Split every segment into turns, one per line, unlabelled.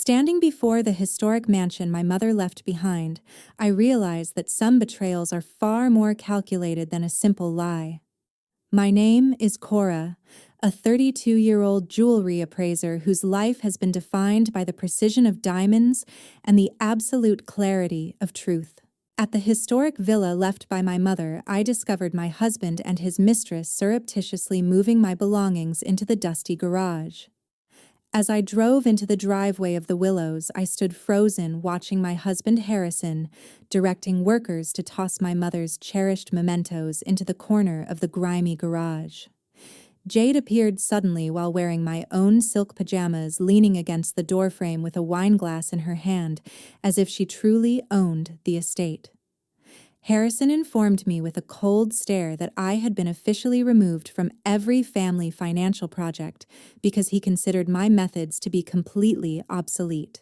Standing before the historic mansion my mother left behind, I realized that some betrayals are far more calculated than a simple lie. My name is Cora, a 32-year-old jewelry appraiser whose life has been defined by the precision of diamonds and the absolute clarity of truth. At the historic villa left by my mother, I discovered my husband and his mistress surreptitiously moving my belongings into the dusty garage. As I drove into the driveway of the Willows, I stood frozen watching my husband Harrison directing workers to toss my mother's cherished mementos into the corner of the grimy garage. Jade appeared suddenly while wearing my own silk pajamas, leaning against the doorframe with a wineglass in her hand, as if she truly owned the estate. Harrison informed me with a cold stare that I had been officially removed from every family financial project because he considered my methods to be completely obsolete.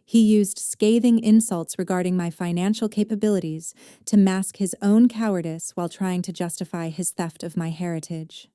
He used scathing insults regarding my financial capabilities to mask his own cowardice while trying to justify his theft of my heritage.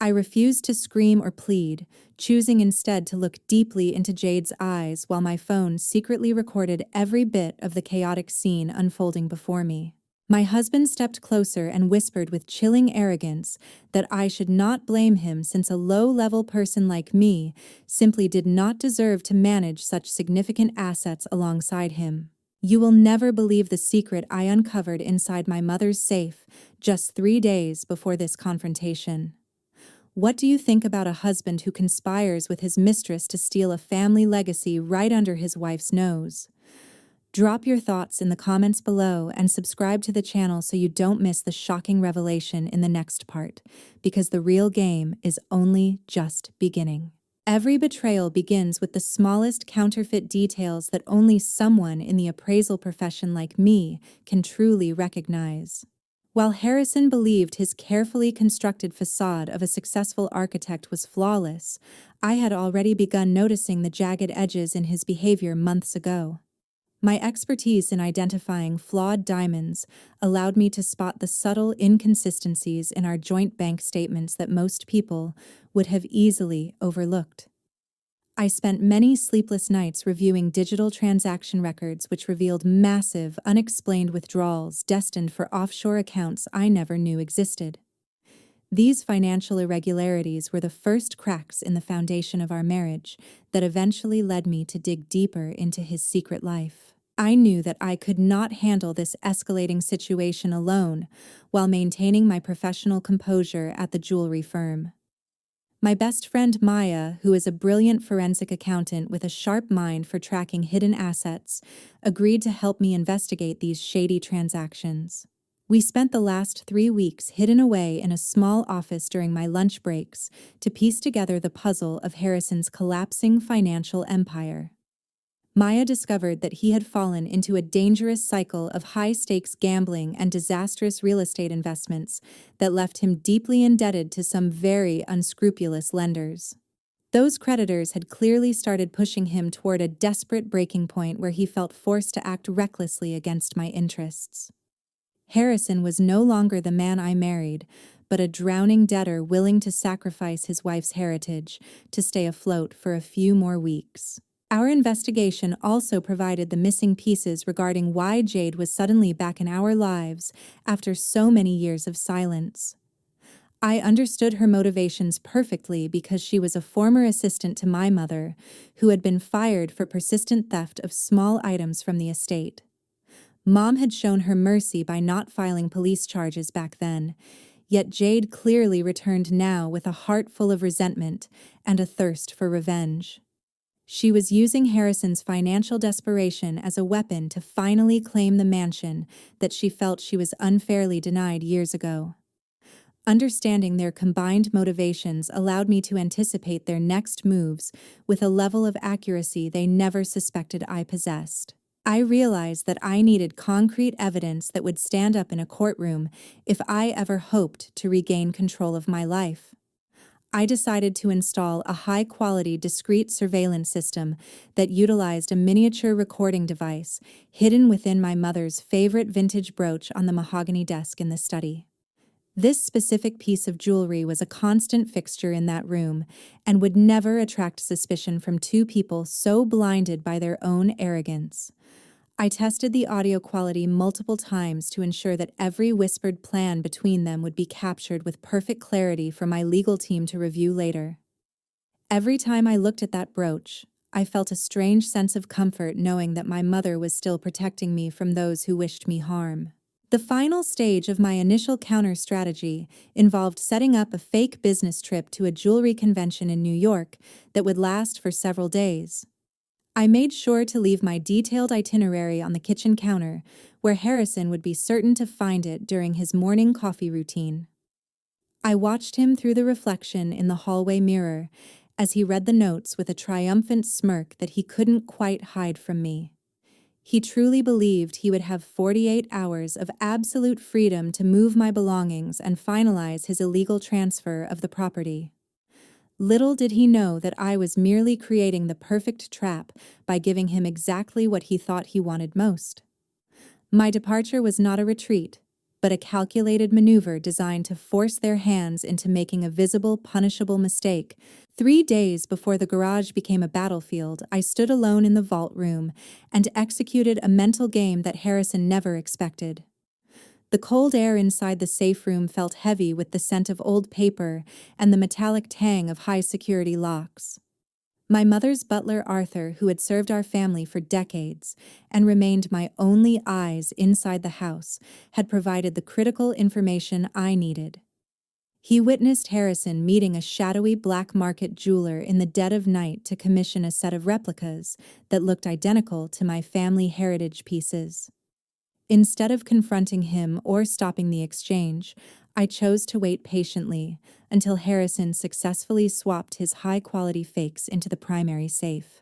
I refused to scream or plead, choosing instead to look deeply into Jade's eyes while my phone secretly recorded every bit of the chaotic scene unfolding before me. My husband stepped closer and whispered with chilling arrogance that I should not blame him since a low-level person like me simply did not deserve to manage such significant assets alongside him. You will never believe the secret I uncovered inside my mother's safe just 3 days before this confrontation. What do you think about a husband who conspires with his mistress to steal a family legacy right under his wife's nose? Drop your thoughts in the comments below and subscribe to the channel so you don't miss the shocking revelation in the next part, because the real game is only just beginning. Every betrayal begins with the smallest counterfeit details that only someone in the appraisal profession like me can truly recognize. While Harrison believed his carefully constructed facade of a successful architect was flawless, I had already begun noticing the jagged edges in his behavior months ago. My expertise in identifying flawed diamonds allowed me to spot the subtle inconsistencies in our joint bank statements that most people would have easily overlooked. I spent many sleepless nights reviewing digital transaction records which revealed massive, unexplained withdrawals destined for offshore accounts I never knew existed. These financial irregularities were the first cracks in the foundation of our marriage that eventually led me to dig deeper into his secret life. I knew that I could not handle this escalating situation alone while maintaining my professional composure at the jewelry firm. My best friend Maya, who is a brilliant forensic accountant with a sharp mind for tracking hidden assets, agreed to help me investigate these shady transactions. We spent the last 3 weeks hidden away in a small office during my lunch breaks to piece together the puzzle of Harrison's collapsing financial empire. Maya discovered that he had fallen into a dangerous cycle of high-stakes gambling and disastrous real estate investments that left him deeply indebted to some very unscrupulous lenders. Those creditors had clearly started pushing him toward a desperate breaking point where he felt forced to act recklessly against my interests. Harrison was no longer the man I married, but a drowning debtor willing to sacrifice his wife's heritage to stay afloat for a few more weeks. Our investigation also provided the missing pieces regarding why Jade was suddenly back in our lives after so many years of silence. I understood her motivations perfectly because she was a former assistant to my mother, who had been fired for persistent theft of small items from the estate. Mom had shown her mercy by not filing police charges back then, yet Jade clearly returned now with a heart full of resentment and a thirst for revenge. She was using Harrison's financial desperation as a weapon to finally claim the mansion that she felt she was unfairly denied years ago. Understanding their combined motivations allowed me to anticipate their next moves with a level of accuracy they never suspected I possessed. I realized that I needed concrete evidence that would stand up in a courtroom if I ever hoped to regain control of my life. I decided to install a high-quality, discrete surveillance system that utilized a miniature recording device hidden within my mother's favorite vintage brooch on the mahogany desk in the study. This specific piece of jewelry was a constant fixture in that room and would never attract suspicion from two people so blinded by their own arrogance. I tested the audio quality multiple times to ensure that every whispered plan between them would be captured with perfect clarity for my legal team to review later. Every time I looked at that brooch, I felt a strange sense of comfort knowing that my mother was still protecting me from those who wished me harm. The final stage of my initial counter strategy involved setting up a fake business trip to a jewelry convention in New York that would last for several days. I made sure to leave my detailed itinerary on the kitchen counter, where Harrison would be certain to find it during his morning coffee routine. I watched him through the reflection in the hallway mirror as he read the notes with a triumphant smirk that he couldn't quite hide from me. He truly believed he would have 48 hours of absolute freedom to move my belongings and finalize his illegal transfer of the property. Little did he know that I was merely creating the perfect trap by giving him exactly what he thought he wanted most. My departure was not a retreat, but a calculated maneuver designed to force their hands into making a visible, punishable mistake. 3 days before the garage became a battlefield, I stood alone in the vault room and executed a mental game that Harrison never expected. The cold air inside the safe room felt heavy with the scent of old paper and the metallic tang of high-security locks. My mother's butler, Arthur, who had served our family for decades and remained my only eyes inside the house, had provided the critical information I needed. He witnessed Harrison meeting a shadowy black market jeweler in the dead of night to commission a set of replicas that looked identical to my family heritage pieces. Instead of confronting him or stopping the exchange, I chose to wait patiently until Harrison successfully swapped his high-quality fakes into the primary safe.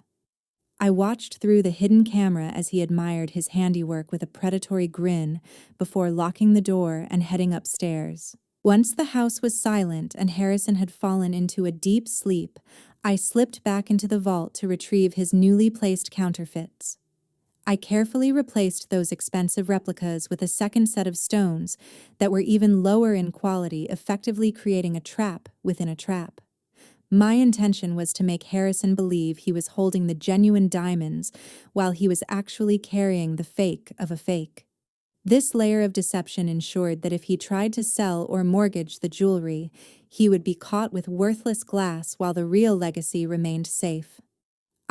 I watched through the hidden camera as he admired his handiwork with a predatory grin before locking the door and heading upstairs. Once the house was silent and Harrison had fallen into a deep sleep, I slipped back into the vault to retrieve his newly placed counterfeits. I carefully replaced those expensive replicas with a second set of stones that were even lower in quality, effectively creating a trap within a trap. My intention was to make Harrison believe he was holding the genuine diamonds while he was actually carrying the fake of a fake. This layer of deception ensured that if he tried to sell or mortgage the jewelry, he would be caught with worthless glass while the real legacy remained safe.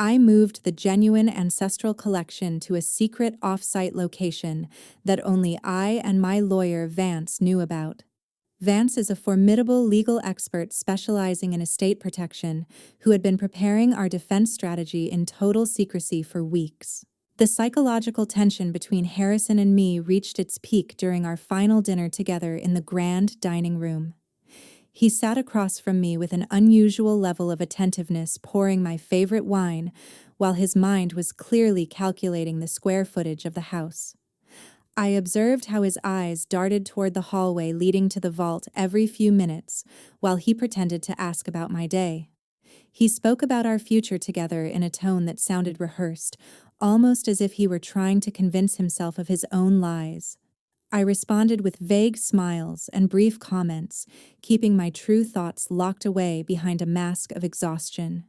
I moved the genuine ancestral collection to a secret off-site location that only I and my lawyer Vance knew about. Vance is a formidable legal expert specializing in estate protection who had been preparing our defense strategy in total secrecy for weeks. The psychological tension between Harrison and me reached its peak during our final dinner together in the grand dining room. He sat across from me with an unusual level of attentiveness, pouring my favorite wine, while his mind was clearly calculating the square footage of the house. I observed how his eyes darted toward the hallway leading to the vault every few minutes, while he pretended to ask about my day. He spoke about our future together in a tone that sounded rehearsed, almost as if he were trying to convince himself of his own lies. I responded with vague smiles and brief comments, keeping my true thoughts locked away behind a mask of exhaustion.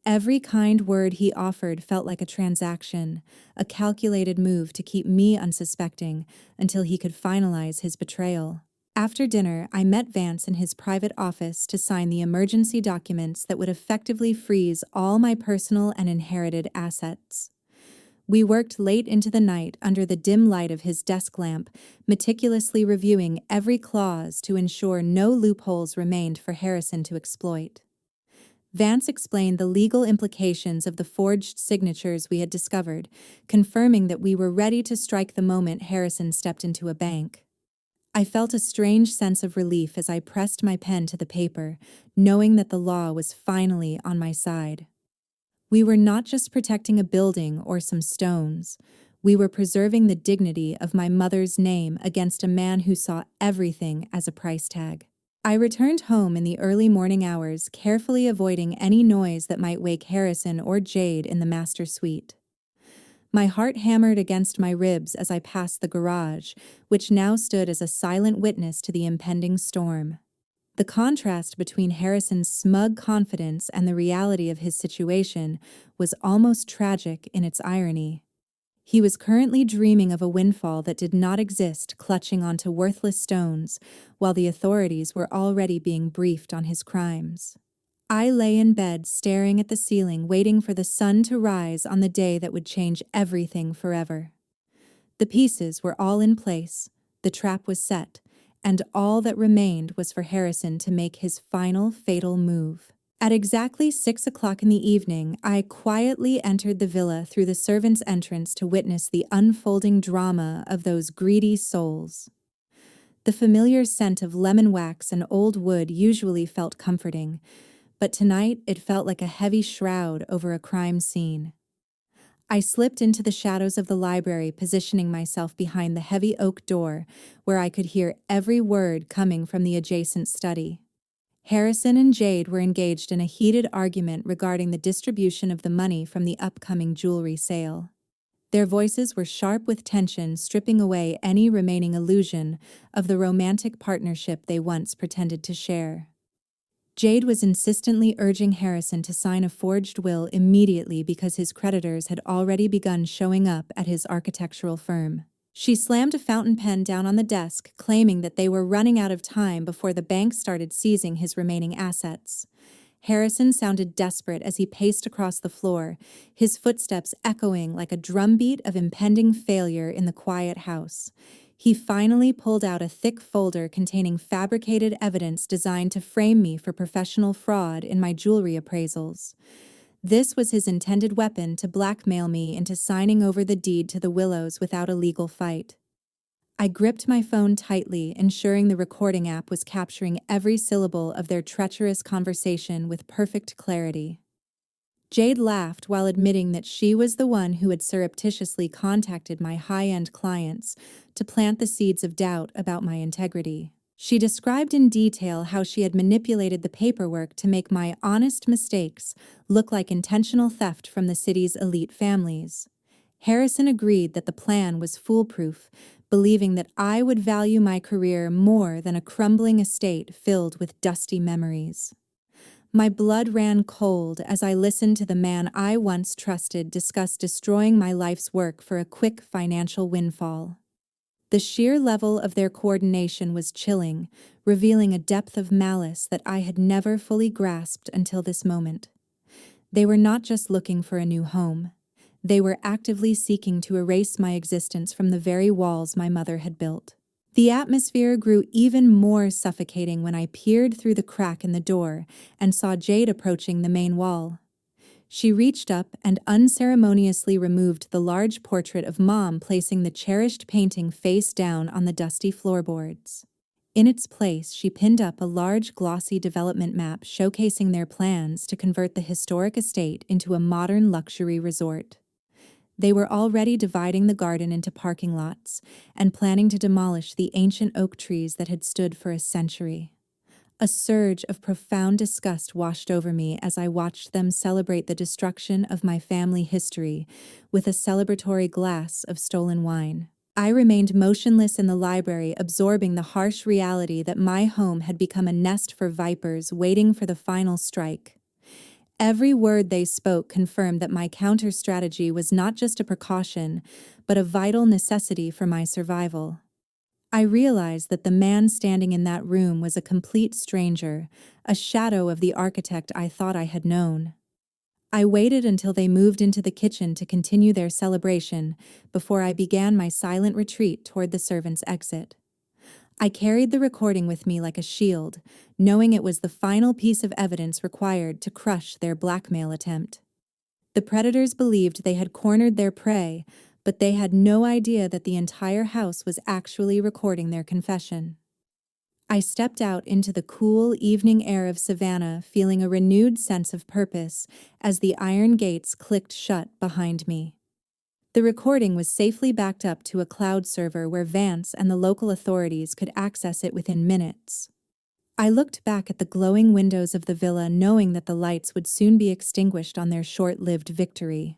Every kind word he offered felt like a transaction, a calculated move to keep me unsuspecting until he could finalize his betrayal. After dinner, I met Vance in his private office to sign the emergency documents that would effectively freeze all my personal and inherited assets. We worked late into the night under the dim light of his desk lamp, meticulously reviewing every clause to ensure no loopholes remained for Harrison to exploit. Vance explained the legal implications of the forged signatures we had discovered, confirming that we were ready to strike the moment Harrison stepped into a bank. I felt a strange sense of relief as I pressed my pen to the paper, knowing that the law was finally on my side. We were not just protecting a building or some stones. We were preserving the dignity of my mother's name against a man who saw everything as a price tag. I returned home in the early morning hours, carefully avoiding any noise that might wake Harrison or Jade in the master suite. My heart hammered against my ribs as I passed the garage, which now stood as a silent witness to the impending storm. The contrast between Harrison's smug confidence and the reality of his situation was almost tragic in its irony. He was currently dreaming of a windfall that did not exist, clutching onto worthless stones, while the authorities were already being briefed on his crimes. I lay in bed staring at the ceiling, waiting for the sun to rise on the day that would change everything forever. The pieces were all in place, the trap was set, and all that remained was for Harrison to make his final fatal move. At exactly 6 o'clock in the evening, I quietly entered the villa through the servants' entrance to witness the unfolding drama of those greedy souls. The familiar scent of lemon wax and old wood usually felt comforting, but tonight it felt like a heavy shroud over a crime scene. I slipped into the shadows of the library, positioning myself behind the heavy oak door, where I could hear every word coming from the adjacent study. Harrison and Jade were engaged in a heated argument regarding the distribution of the money from the upcoming jewelry sale. Their voices were sharp with tension, stripping away any remaining illusion of the romantic partnership they once pretended to share. Jade was insistently urging Harrison to sign a forged will immediately because his creditors had already begun showing up at his architectural firm. She slammed a fountain pen down on the desk, claiming that they were running out of time before the bank started seizing his remaining assets. Harrison sounded desperate as he paced across the floor, his footsteps echoing like a drumbeat of impending failure in the quiet house. He finally pulled out a thick folder containing fabricated evidence designed to frame me for professional fraud in my jewelry appraisals. This was his intended weapon to blackmail me into signing over the deed to the Willows without a legal fight. I gripped my phone tightly, ensuring the recording app was capturing every syllable of their treacherous conversation with perfect clarity. Jade laughed while admitting that she was the one who had surreptitiously contacted my high-end clients to plant the seeds of doubt about my integrity. She described in detail how she had manipulated the paperwork to make my honest mistakes look like intentional theft from the city's elite families. Harrison agreed that the plan was foolproof, believing that I would value my career more than a crumbling estate filled with dusty memories. My blood ran cold as I listened to the man I once trusted discuss destroying my life's work for a quick financial windfall. The sheer level of their coordination was chilling, revealing a depth of malice that I had never fully grasped until this moment. They were not just looking for a new home. They were actively seeking to erase my existence from the very walls my mother had built. The atmosphere grew even more suffocating when I peered through the crack in the door and saw Jade approaching the main wall. She reached up and unceremoniously removed the large portrait of Mom, placing the cherished painting face down on the dusty floorboards. In its place, she pinned up a large glossy development map showcasing their plans to convert the historic estate into a modern luxury resort. They were already dividing the garden into parking lots and planning to demolish the ancient oak trees that had stood for a century. A surge of profound disgust washed over me as I watched them celebrate the destruction of my family history with a celebratory glass of stolen wine. I remained motionless in the library, absorbing the harsh reality that my home had become a nest for vipers waiting for the final strike. Every word they spoke confirmed that my counter-strategy was not just a precaution, but a vital necessity for my survival. I realized that the man standing in that room was a complete stranger, a shadow of the architect I thought I had known. I waited until they moved into the kitchen to continue their celebration before I began my silent retreat toward the servants' exit. I carried the recording with me like a shield, knowing it was the final piece of evidence required to crush their blackmail attempt. The predators believed they had cornered their prey, but they had no idea that the entire house was actually recording their confession. I stepped out into the cool evening air of Savannah, feeling a renewed sense of purpose as the iron gates clicked shut behind me. The recording was safely backed up to a cloud server where Vance and the local authorities could access it within minutes. I looked back at the glowing windows of the villa, knowing that the lights would soon be extinguished on their short-lived victory.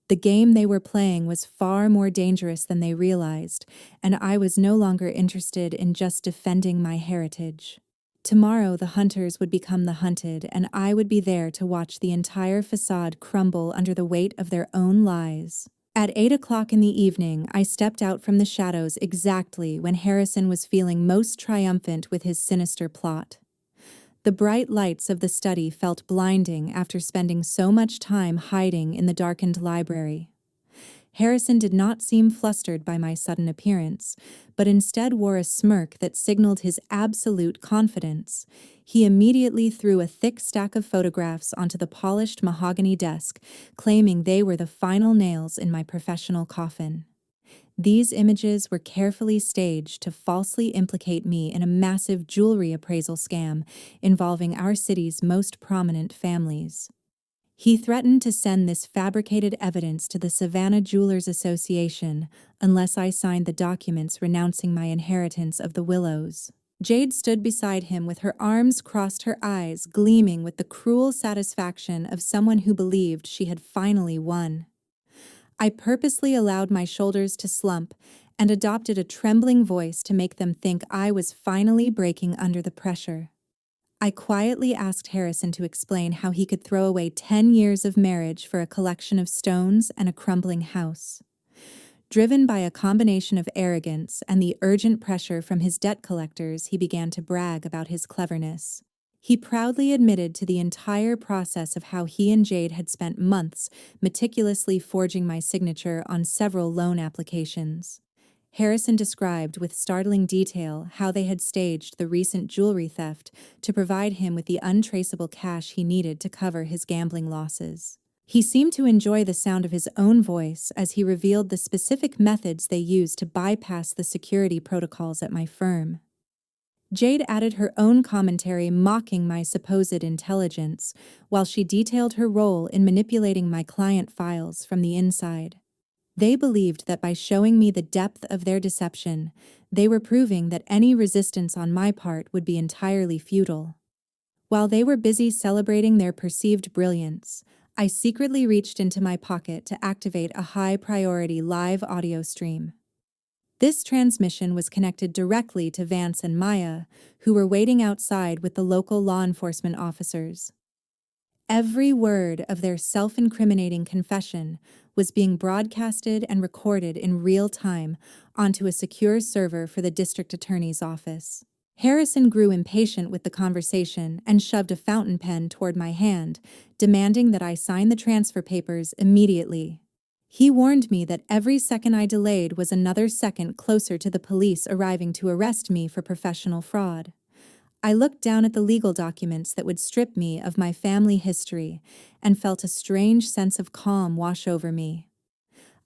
The game they were playing was far more dangerous than they realized, and I was no longer interested in just defending my heritage. Tomorrow the hunters would become the hunted, and I would be there to watch the entire facade crumble under the weight of their own lies. At 8 o'clock in the evening, I stepped out from the shadows exactly when Harrison was feeling most triumphant with his sinister plot. The bright lights of the study felt blinding after spending so much time hiding in the darkened library. Harrison did not seem flustered by my sudden appearance, but instead wore a smirk that signaled his absolute confidence. He immediately threw a thick stack of photographs onto the polished mahogany desk, claiming they were the final nails in my professional coffin. These images were carefully staged to falsely implicate me in a massive jewelry appraisal scam involving our city's most prominent families. He threatened to send this fabricated evidence to the Savannah Jewelers Association unless I signed the documents renouncing my inheritance of the Willows. Jade stood beside him with her arms crossed, her eyes gleaming with the cruel satisfaction of someone who believed she had finally won. I purposely allowed my shoulders to slump and adopted a trembling voice to make them think I was finally breaking under the pressure. I quietly asked Harrison to explain how he could throw away 10 years of marriage for a collection of stones and a crumbling house. Driven by a combination of arrogance and the urgent pressure from his debt collectors, he began to brag about his cleverness. He proudly admitted to the entire process of how he and Jade had spent months meticulously forging my signature on several loan applications. Harrison described with startling detail how they had staged the recent jewelry theft to provide him with the untraceable cash he needed to cover his gambling losses. He seemed to enjoy the sound of his own voice as he revealed the specific methods they used to bypass the security protocols at my firm. Jade added her own commentary mocking my supposed intelligence, while she detailed her role in manipulating my client files from the inside. They believed that by showing me the depth of their deception, they were proving that any resistance on my part would be entirely futile. While they were busy celebrating their perceived brilliance, I secretly reached into my pocket to activate a high-priority live audio stream. This transmission was connected directly to Vance and Maya, who were waiting outside with the local law enforcement officers. Every word of their self-incriminating confession was being broadcasted and recorded in real time onto a secure server for the district attorney's office. Harrison grew impatient with the conversation and shoved a fountain pen toward my hand, demanding that I sign the transfer papers immediately. He warned me that every second I delayed was another second closer to the police arriving to arrest me for professional fraud. I looked down at the legal documents that would strip me of my family history and felt a strange sense of calm wash over me.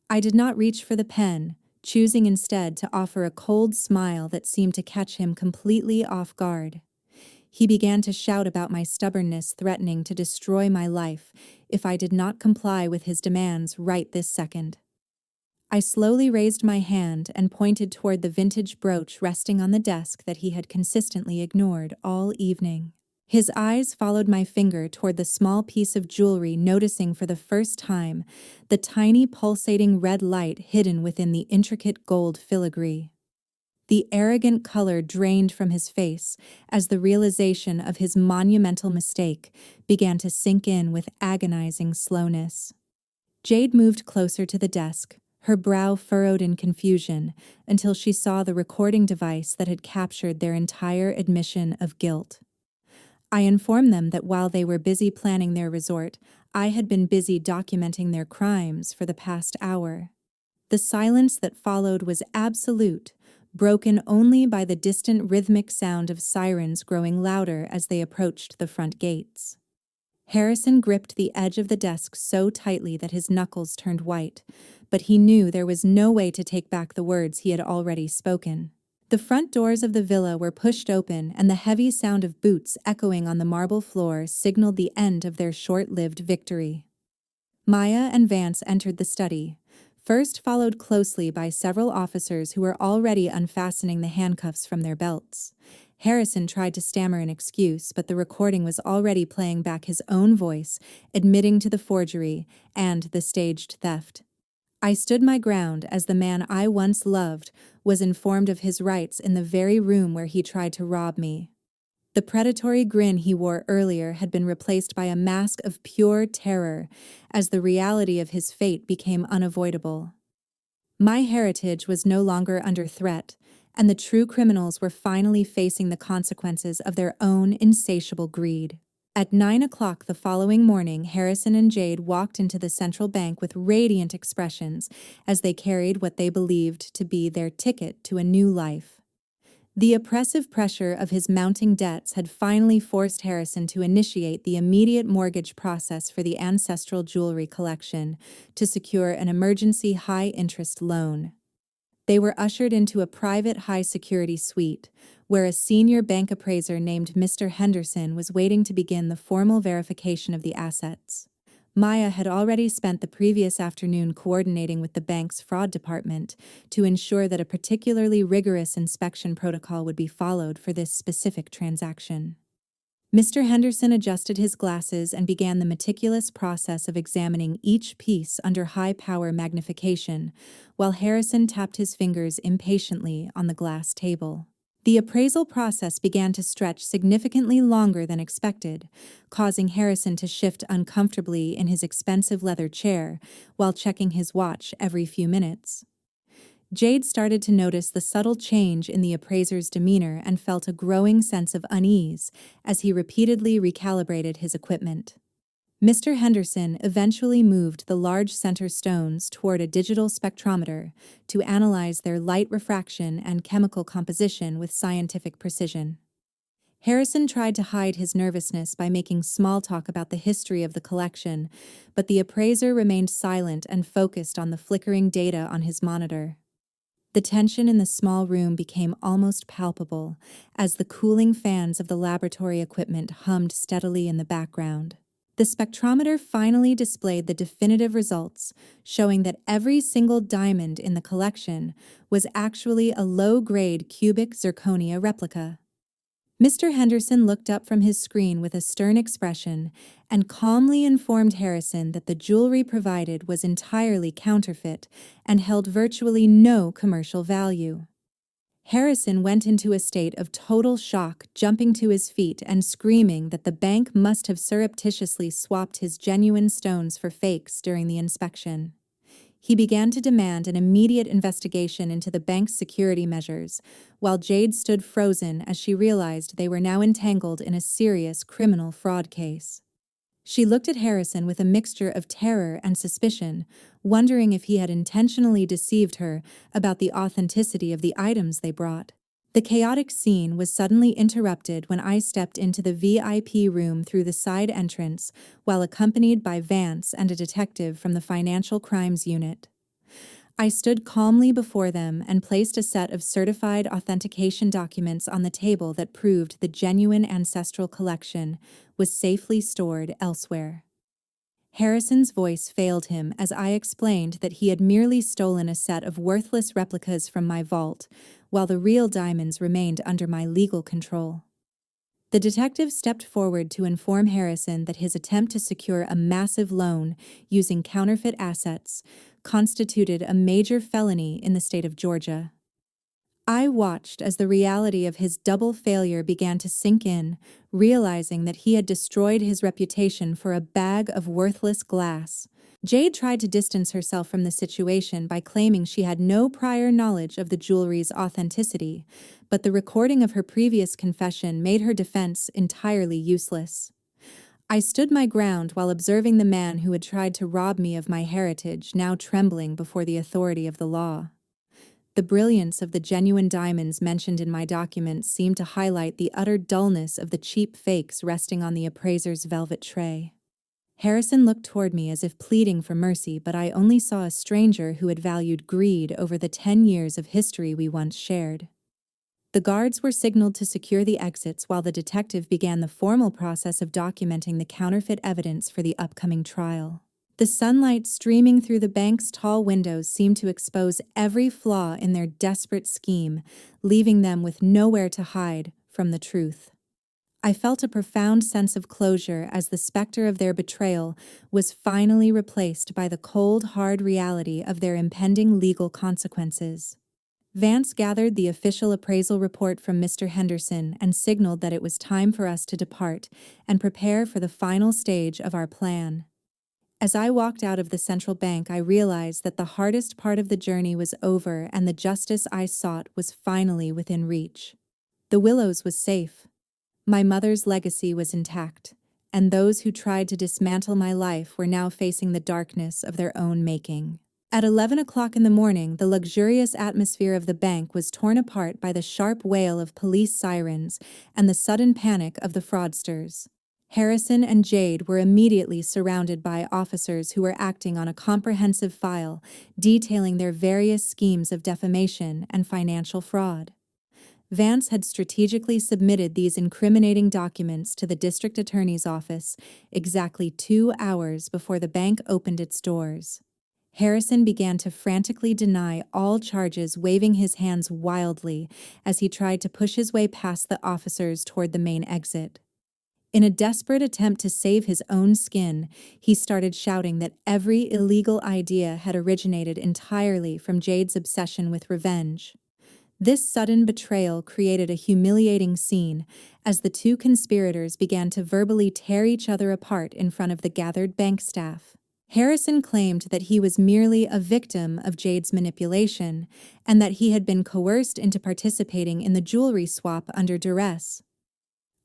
I did not reach for the pen, choosing instead to offer a cold smile that seemed to catch him completely off guard. He began to shout about my stubbornness, threatening to destroy my life if I did not comply with his demands right this second. I slowly raised my hand and pointed toward the vintage brooch resting on the desk that he had consistently ignored all evening. His eyes followed my finger toward the small piece of jewelry, noticing for the first time the tiny pulsating red light hidden within the intricate gold filigree. The arrogant color drained from his face as the realization of his monumental mistake began to sink in with agonizing slowness. Jade moved closer to the desk, her brow furrowed in confusion, until she saw the recording device that had captured their entire admission of guilt. I informed them that while they were busy planning their resort, I had been busy documenting their crimes for the past hour. The silence that followed was absolute, broken only by the distant rhythmic sound of sirens growing louder as they approached the front gates. Harrison gripped the edge of the desk so tightly that his knuckles turned white, but he knew there was no way to take back the words he had already spoken. The front doors of the villa were pushed open, and the heavy sound of boots echoing on the marble floor signaled the end of their short-lived victory. Maya and Vance entered the study, first followed closely by several officers who were already unfastening the handcuffs from their belts. Harrison tried to stammer an excuse, but the recording was already playing back his own voice, admitting to the forgery and the staged theft. I stood my ground as the man I once loved was informed of his rights in the very room where he tried to rob me. The predatory grin he wore earlier had been replaced by a mask of pure terror as the reality of his fate became unavoidable. My heritage was no longer under threat, and the true criminals were finally facing the consequences of their own insatiable greed. At 9 o'clock the following morning, Harrison and Jade walked into the central bank with radiant expressions as they carried what they believed to be their ticket to a new life. The oppressive pressure of his mounting debts had finally forced Harrison to initiate the immediate mortgage process for the ancestral jewelry collection to secure an emergency high-interest loan. They were ushered into a private high-security suite, where a senior bank appraiser named Mr. Henderson was waiting to begin the formal verification of the assets. Maya had already spent the previous afternoon coordinating with the bank's fraud department to ensure that a particularly rigorous inspection protocol would be followed for this specific transaction. Mr. Henderson adjusted his glasses and began the meticulous process of examining each piece under high-power magnification, while Harrison tapped his fingers impatiently on the glass table. The appraisal process began to stretch significantly longer than expected, causing Harrison to shift uncomfortably in his expensive leather chair while checking his watch every few minutes. Jade started to notice the subtle change in the appraiser's demeanor and felt a growing sense of unease as he repeatedly recalibrated his equipment. Mr. Henderson eventually moved the large center stones toward a digital spectrometer to analyze their light refraction and chemical composition with scientific precision. Harrison tried to hide his nervousness by making small talk about the history of the collection, but the appraiser remained silent and focused on the flickering data on his monitor. The tension in the small room became almost palpable as the cooling fans of the laboratory equipment hummed steadily in the background. The spectrometer finally displayed the definitive results, showing that every single diamond in the collection was actually a low-grade cubic zirconia replica. Mr. Henderson looked up from his screen with a stern expression and calmly informed Harrison that the jewelry provided was entirely counterfeit and held virtually no commercial value. Harrison went into a state of total shock, jumping to his feet and screaming that the bank must have surreptitiously swapped his genuine stones for fakes during the inspection. He began to demand an immediate investigation into the bank's security measures, while Jade stood frozen as she realized they were now entangled in a serious criminal fraud case. She looked at Harrison with a mixture of terror and suspicion, wondering if he had intentionally deceived her about the authenticity of the items they brought. The chaotic scene was suddenly interrupted when I stepped into the VIP room through the side entrance while accompanied by Vance and a detective from the Financial Crimes Unit. I stood calmly before them and placed a set of certified authentication documents on the table that proved the genuine ancestral collection was safely stored elsewhere. Harrison's voice failed him as I explained that he had merely stolen a set of worthless replicas from my vault, while the real diamonds remained under my legal control. The detective stepped forward to inform Harrison that his attempt to secure a massive loan using counterfeit assets constituted a major felony in the state of Georgia. I watched as the reality of his double failure began to sink in, realizing that he had destroyed his reputation for a bag of worthless glass. Jade tried to distance herself from the situation by claiming she had no prior knowledge of the jewelry's authenticity, but the recording of her previous confession made her defense entirely useless. I stood my ground while observing the man who had tried to rob me of my heritage now trembling before the authority of the law. The brilliance of the genuine diamonds mentioned in my documents seemed to highlight the utter dullness of the cheap fakes resting on the appraiser's velvet tray. Harrison looked toward me as if pleading for mercy, but I only saw a stranger who had valued greed over the 10 years of history we once shared. The guards were signaled to secure the exits while the detective began the formal process of documenting the counterfeit evidence for the upcoming trial. The sunlight streaming through the bank's tall windows seemed to expose every flaw in their desperate scheme, leaving them with nowhere to hide from the truth. I felt a profound sense of closure as the specter of their betrayal was finally replaced by the cold, hard reality of their impending legal consequences. Vance gathered the official appraisal report from Mr. Henderson and signaled that it was time for us to depart and prepare for the final stage of our plan. As I walked out of the central bank, I realized that the hardest part of the journey was over and the justice I sought was finally within reach. The Willows was safe. My mother's legacy was intact, and those who tried to dismantle my life were now facing the darkness of their own making. At 11 o'clock in the morning, the luxurious atmosphere of the bank was torn apart by the sharp wail of police sirens and the sudden panic of the fraudsters. Harrison and Jade were immediately surrounded by officers who were acting on a comprehensive file detailing their various schemes of defamation and financial fraud. Vance had strategically submitted these incriminating documents to the district attorney's office exactly 2 hours before the bank opened its doors. Harrison began to frantically deny all charges, waving his hands wildly as he tried to push his way past the officers toward the main exit. In a desperate attempt to save his own skin, he started shouting that every illegal idea had originated entirely from Jade's obsession with revenge. This sudden betrayal created a humiliating scene as the two conspirators began to verbally tear each other apart in front of the gathered bank staff. Harrison claimed that he was merely a victim of Jade's manipulation and that he had been coerced into participating in the jewelry swap under duress.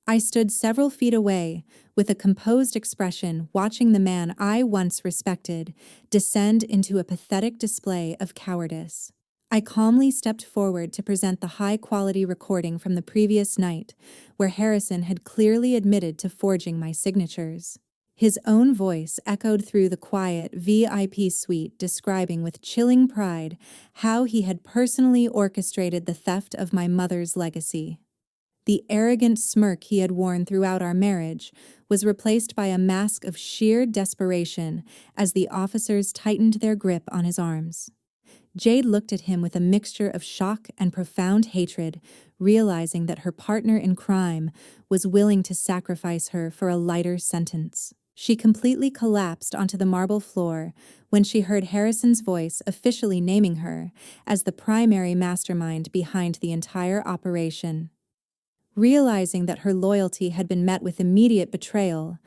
I stood several feet away, with a composed expression, watching the man I once respected descend into a pathetic display of cowardice. I calmly stepped forward to present the high-quality recording from the previous night, where Harrison had clearly admitted to forging my signatures. His own voice echoed through the quiet VIP suite, describing with chilling pride how he had personally orchestrated the theft of my mother's legacy. The arrogant smirk he had worn throughout our marriage was replaced by a mask of sheer desperation as the officers tightened their grip on his arms. Jade looked at him with a mixture of shock and profound hatred, realizing that her partner in crime was willing to sacrifice her for a lighter sentence. She completely collapsed onto the marble floor when she heard Harrison's voice officially naming her as the primary mastermind behind the entire operation. Realizing that her loyalty had been met with immediate betrayal,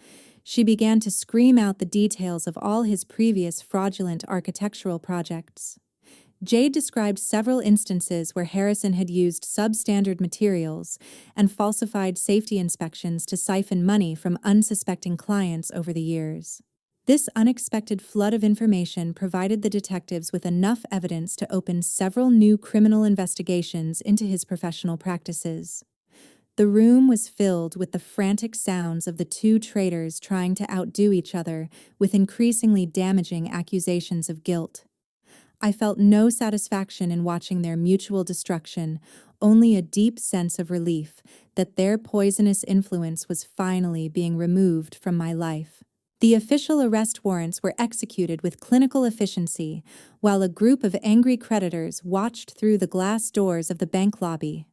she began to scream out the details of all his previous fraudulent architectural projects. Jade described several instances where Harrison had used substandard materials and falsified safety inspections to siphon money from unsuspecting clients over the years. This unexpected flood of information provided the detectives with enough evidence to open several new criminal investigations into his professional practices. The room was filled with the frantic sounds of the two traitors trying to outdo each other with increasingly damaging accusations of guilt. I felt no satisfaction in watching their mutual destruction, only a deep sense of relief that their poisonous influence was finally being removed from my life. The official arrest warrants were executed with clinical efficiency, while a group of angry creditors watched through the glass doors of the bank lobby.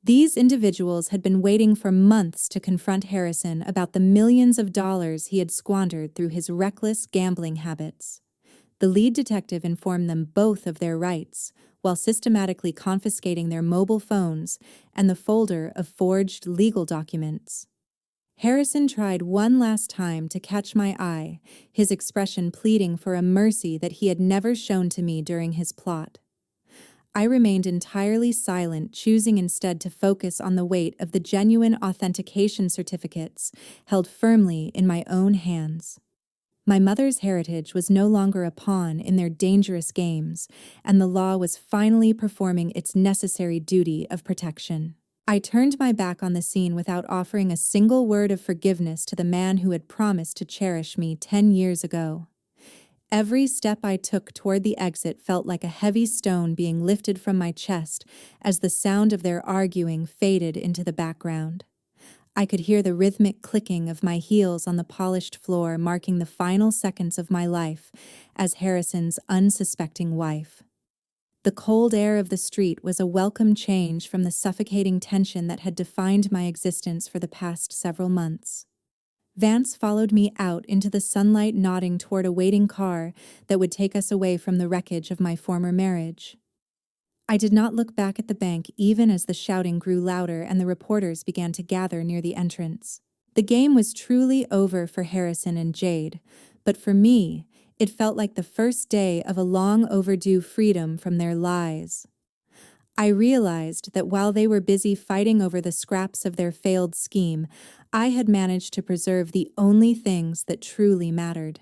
These individuals had been waiting for months to confront Harrison about the millions of dollars he had squandered through his reckless gambling habits. The lead detective informed them both of their rights, while systematically confiscating their mobile phones and the folder of forged legal documents. Harrison tried one last time to catch my eye, his expression pleading for a mercy that he had never shown to me during his plot. I remained entirely silent, choosing instead to focus on the weight of the genuine authentication certificates held firmly in my own hands. My mother's heritage was no longer a pawn in their dangerous games, and the law was finally performing its necessary duty of protection. I turned my back on the scene without offering a single word of forgiveness to the man who had promised to cherish me 10 years ago. Every step I took toward the exit felt like a heavy stone being lifted from my chest as the sound of their arguing faded into the background. I could hear the rhythmic clicking of my heels on the polished floor, marking the final seconds of my life as Harrison's unsuspecting wife. The cold air of the street was a welcome change from the suffocating tension that had defined my existence for the past several months. Vance followed me out into the sunlight, nodding toward a waiting car that would take us away from the wreckage of my former marriage. I did not look back at the bank even as the shouting grew louder and the reporters began to gather near the entrance. The game was truly over for Harrison and Jade, but for me, it felt like the first day of a long overdue freedom from their lies. I realized that while they were busy fighting over the scraps of their failed scheme, I had managed to preserve the only things that truly mattered.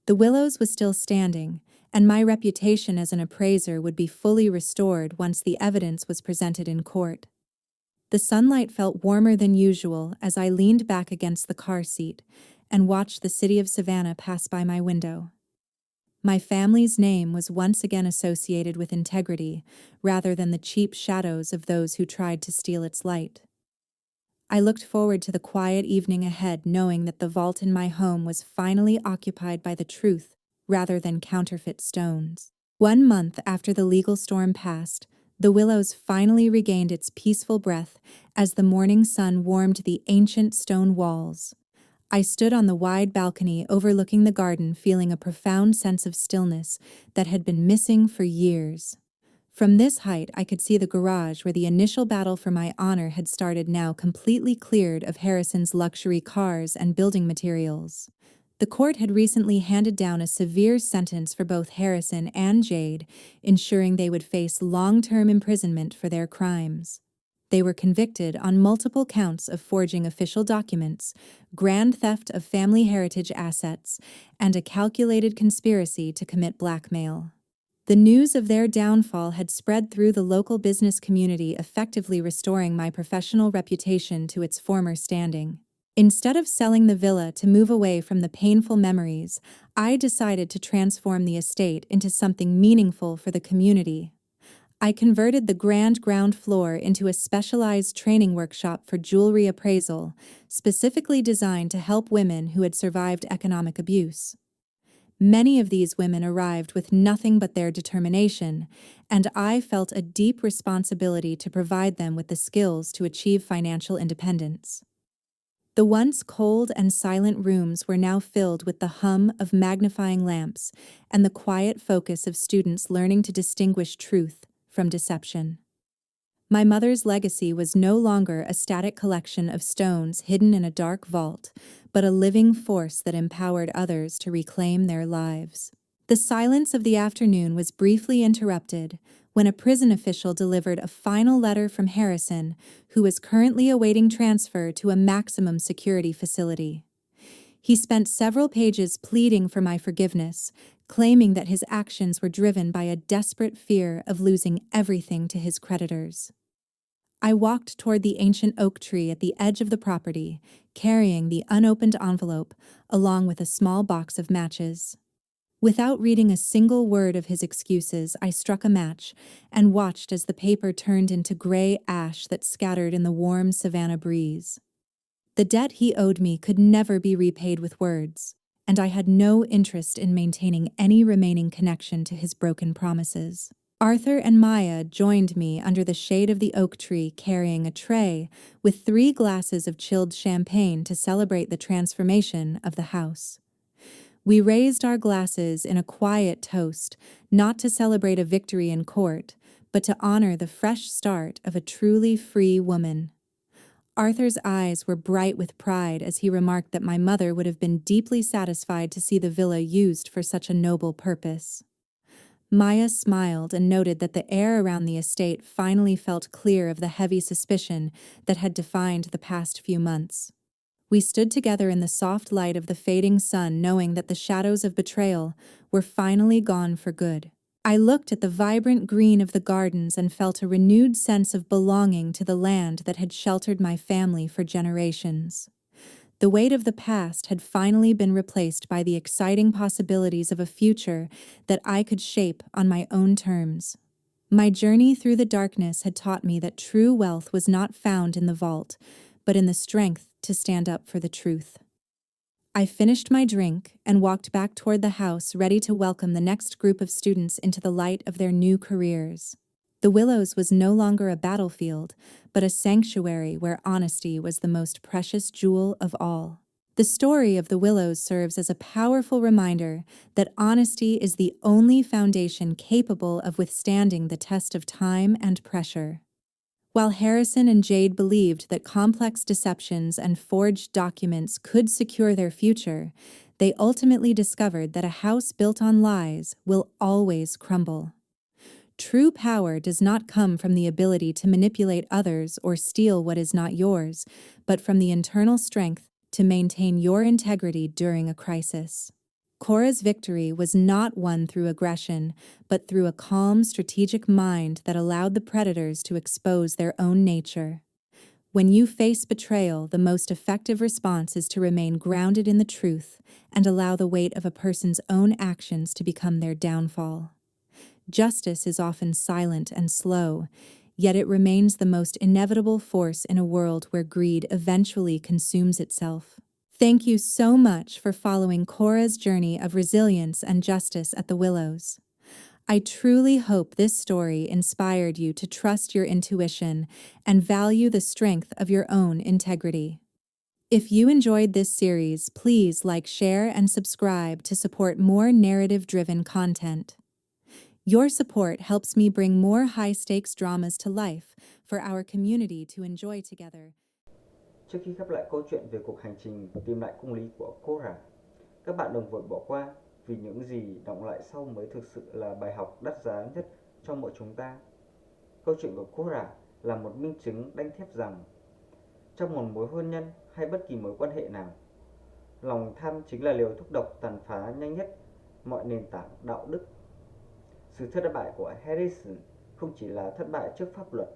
The Willows was still standing, and my reputation as an appraiser would be fully restored once the evidence was presented in court. The sunlight felt warmer than usual as I leaned back against the car seat and watched the city of Savannah pass by my window. My family's name was once again associated with integrity rather than the cheap shadows of those who tried to steal its light. I looked forward to the quiet evening ahead, knowing that the vault in my home was finally occupied by the truth rather than counterfeit stones. 1 month after the legal storm passed, the Willows finally regained its peaceful breath as the morning sun warmed the ancient stone walls. I stood on the wide balcony overlooking the garden, feeling a profound sense of stillness that had been missing for years. From this height, I could see the garage where the initial battle for my honor had started, now completely cleared of Harrison's luxury cars and building materials. The court had recently handed down a severe sentence for both Harrison and Jade, ensuring they would face long-term imprisonment for their crimes. They were convicted on multiple counts of forging official documents, grand theft of family heritage assets, and a calculated conspiracy to commit blackmail. The news of their downfall had spread through the local business community, effectively restoring my professional reputation to its former standing. Instead of selling the villa to move away from the painful memories, I decided to transform the estate into something meaningful for the community. I converted the grand ground floor into a specialized training workshop for jewelry appraisal, specifically designed to help women who had survived economic abuse. Many of these women arrived with nothing but their determination, and I felt a deep responsibility to provide them with the skills to achieve financial independence. The once cold and silent rooms were now filled with the hum of magnifying lamps and the quiet focus of students learning to distinguish truth from deception. My mother's legacy was no longer a static collection of stones hidden in a dark vault, but a living force that empowered others to reclaim their lives. The silence of the afternoon was briefly interrupted when a prison official delivered a final letter from Harrison, who was currently awaiting transfer to a maximum security facility. He spent several pages pleading for my forgiveness, claiming that his actions were driven by a desperate fear of losing everything to his creditors. I walked toward the ancient oak tree at the edge of the property, carrying the unopened envelope along with a small box of matches. Without reading a single word of his excuses, I struck a match and watched as the paper turned into gray ash that scattered in the warm Savannah breeze. The debt he owed me could never be repaid with words, and I had no interest in maintaining any remaining connection to his broken promises. Arthur and Maya joined me under the shade of the oak tree, carrying a tray with 3 glasses of chilled champagne to celebrate the transformation of the house. We raised our glasses in a quiet toast, not to celebrate a victory in court, but to honor the fresh start of a truly free woman. Arthur's eyes were bright with pride as he remarked that my mother would have been deeply satisfied to see the villa used for such a noble purpose. Maya smiled and noted that the air around the estate finally felt clear of the heavy suspicion that had defined the past few months. We stood together in the soft light of the fading sun, knowing that the shadows of betrayal were finally gone for good. I looked at the vibrant green of the gardens and felt a renewed sense of belonging to the land that had sheltered my family for generations. The weight of the past had finally been replaced by the exciting possibilities of a future that I could shape on my own terms. My journey through the darkness had taught me that true wealth was not found in the vault, but in the strength to stand up for the truth. I finished my drink and walked back toward the house, ready to welcome the next group of students into the light of their new careers. The Willows was no longer a battlefield, but a sanctuary where honesty was the most precious jewel of all. The story of the Willows serves as a powerful reminder that honesty is the only foundation capable of withstanding the test of time and pressure. While Harrison and Jade believed that complex deceptions and forged documents could secure their future, they ultimately discovered that a house built on lies will always crumble. True power does not come from the ability to manipulate others or steal what is not yours, but from the internal strength to maintain your integrity during a crisis. Cora's victory was not won through aggression, but through a calm, strategic mind that allowed the predators to expose their own nature. When you face betrayal, the most effective response is to remain grounded in the truth and allow the weight of a person's own actions to become their downfall. Justice is often silent and slow, yet it remains the most inevitable force in a world where greed eventually consumes itself. Thank you so much for following Cora's journey of resilience and justice at the Willows. I truly hope this story inspired you to trust your intuition and value the strength of your own integrity. If you enjoyed this series, please like, share, and subscribe to support more narrative-driven content. Your support helps me bring more high-stakes dramas to life for our community to enjoy together.
Trước khi khép lại câu chuyện về cuộc hành trình tìm lại công lý của Cora, các bạn đừng vội bỏ qua, vì những gì đọng lại sau mới thực sự là bài học đắt giá nhất cho mỗi chúng ta. Câu chuyện của Cora là một minh chứng đanh thép rằng trong một mối hôn nhân hay bất kỳ mối quan hệ nào, lòng tham chính là liều thuốc độc tàn phá nhanh nhất mọi nền tảng đạo đức. Sự thất bại của Harrison không chỉ là thất bại trước pháp luật,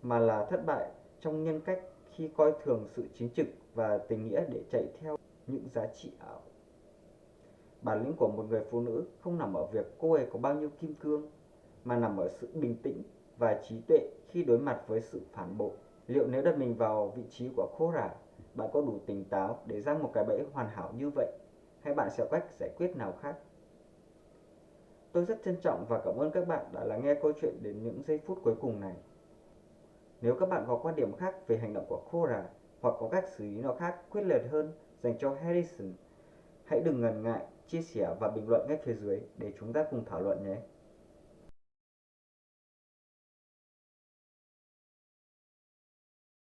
mà là thất bại trong nhân cách khi coi thường sự chính trực và tình nghĩa để chạy theo những giá trị ảo. Bản lĩnh của một người phụ nữ không nằm ở việc cô ấy có bao nhiêu kim cương, mà nằm ở sự bình tĩnh và trí tuệ khi đối mặt với sự phản bội. Liệu nếu đặt mình vào vị trí của Cora, bạn có đủ tỉnh táo để giăng một cái bẫy hoàn hảo như vậy, hay bạn sẽ có cách giải quyết nào khác? Tôi rất trân trọng và cảm ơn các bạn đã lắng nghe câu chuyện đến những giây phút cuối cùng này. Nếu các bạn có quan điểm khác về hành động của Cora hoặc có cách xử lý nào khác quyết liệt hơn dành cho Harrison, hãy đừng ngần ngại chia sẻ và bình luận ngay phía dưới để chúng ta cùng thảo luận nhé.